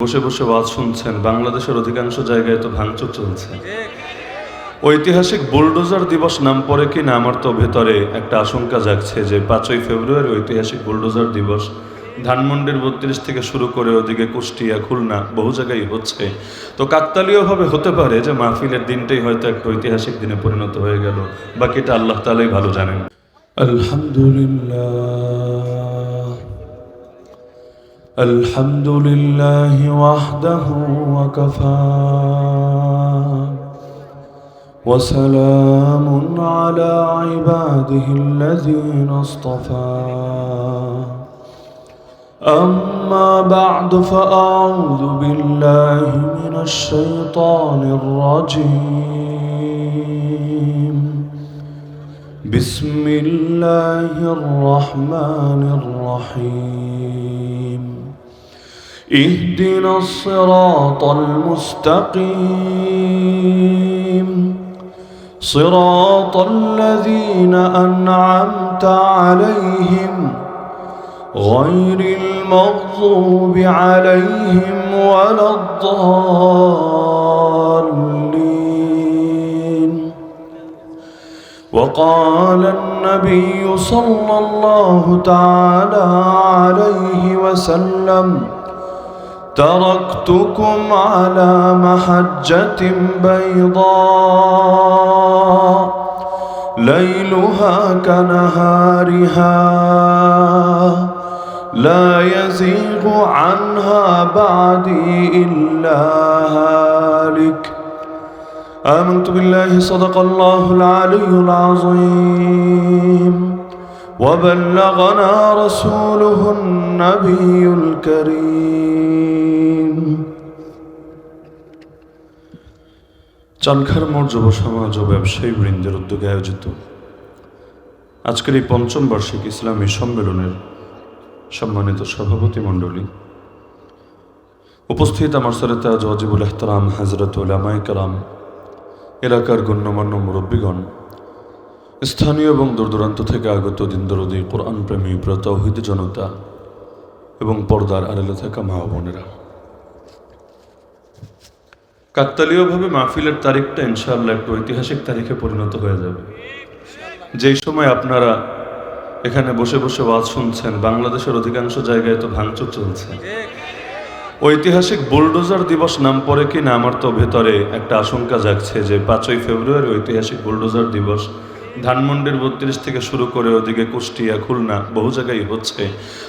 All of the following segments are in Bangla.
বসে বসে ওয়াজ শুনছেন, বাংলাদেশের অধিকাংশ জায়গায় তো ভাঙচুর চলছে। ঐতিহাসিক বুলডোজার দিবস নাম পড়ে কি না আমার তো ভেতরে একটা আশঙ্কা জাগছে যে 5ই ফেব্রুয়ারি ঐতিহাসিক বুলডোজার দিবস ধানমন্ডির 32 থেকে শুরু করে ওদিকে কুষ্টিয়া, খুলনা বহু জায়গায় হচ্ছে। তো কাকতালীয়ভাবে হতে পারে যে মাহফিলের দিনটাই হয়তো একটা ঐতিহাসিক দিনে পরিণত হয়ে গেল। বাকিটা আল্লাহ তাআলাই ভালো জানেন। আলহামদুলিল্লাহ, আলহামদুলিল্লাহি ওয়াহদাহু ওয়া কাফা ওয়া সালামুন আলা ইবাদিহিল্লাযীনা ইসতাফা। أما بعد فأعوذ بالله من الشيطان الرجيم. بسم الله الرحمن الرحيم. اهدنا الصراط المستقيم صراط الذين أنعمت عليهم غير المغضوب عليهم ولا الضالين. وقال النبي صلى الله تعالى عليه وسلم: تركتكم على محجة بيضاء ليلها كنهارها لا يزيغ عنها بعدي إلا هالك. آمنت بالله صدق الله العلي العظيم وبلغنا رسوله النبي الكريم. চানখার মোড় যুব সমাজ ও ব্যবসায়ী বৃন্দের উদ্যোগে আয়োজিত আজকের এই 5ম বার্ষিক ইসলামী সম্মেলনের সম্মানিত সভাপতি মণ্ডলী, উপস্থিত আমার সরতাজ ওয়াজিবুল ইহতারাম হযরত উলামায়ে কেরাম, এলাকার গণ্যমান্য মুরব্বীগণ, স্থানীয় এবং দূরদূরান্ত থেকে আগত দিনদরদি কোরআন প্রেমী প্রিয় তাওহীদি জনতা এবং পর্দার আড়ালে থাকা মা ও বোনেরা, কাকতালীয়ভাবে মাহফিলের তারিখটা ইনশাআল্লাহ একটা ঐতিহাসিক তারিখে পরিণত হয়ে যাবে। যেই সময় আপনারা এখানে বসে বসে ওয়াজ শুনছেন, বাংলাদেশের অধিকাংশ জায়গায় তো ভাঙচুর চলছে। ঐতিহাসিক বুলডোজার দিবস নাম পড়ে কি না আমার তো ভেতরে একটা আশঙ্কা জাগছে যে 5ই ফেব্রুয়ারি ঐতিহাসিক বুলডোজার দিবস ধানমন্ডির 32 থেকে শুরু করে ওদিকে কুষ্টিয়া, খুলনা বহু জায়গায় হচ্ছে।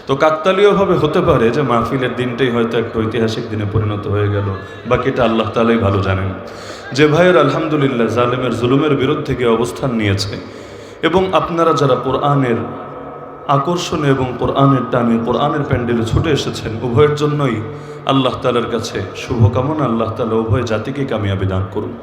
তো কাকতালীয়ভাবে হতে পারে যে মাহফিলের দিনটাই হয়তো একটা ঐতিহাসিক দিনে পরিণত হয়ে গেল। বাকিটা আল্লাহ তাআলাই ভালো জানেন। যে ভাইয়ের আলহামদুলিল্লাহ জালেমের জুলুমের বিরুদ্ধে গিয়ে অবস্থান নিয়েছে এবং আপনারা যারা কোরআনের আকর্ষণে এবং কোরআনের টানে কোরআনের প্যান্ডেলে ছুটে এসেছেন, উভয়ের জন্যই আল্লাহ তাআলার কাছে শুভকামনা। আল্লাহ তাআলা উভয় জাতিকে কামিয়াবি দান করুন।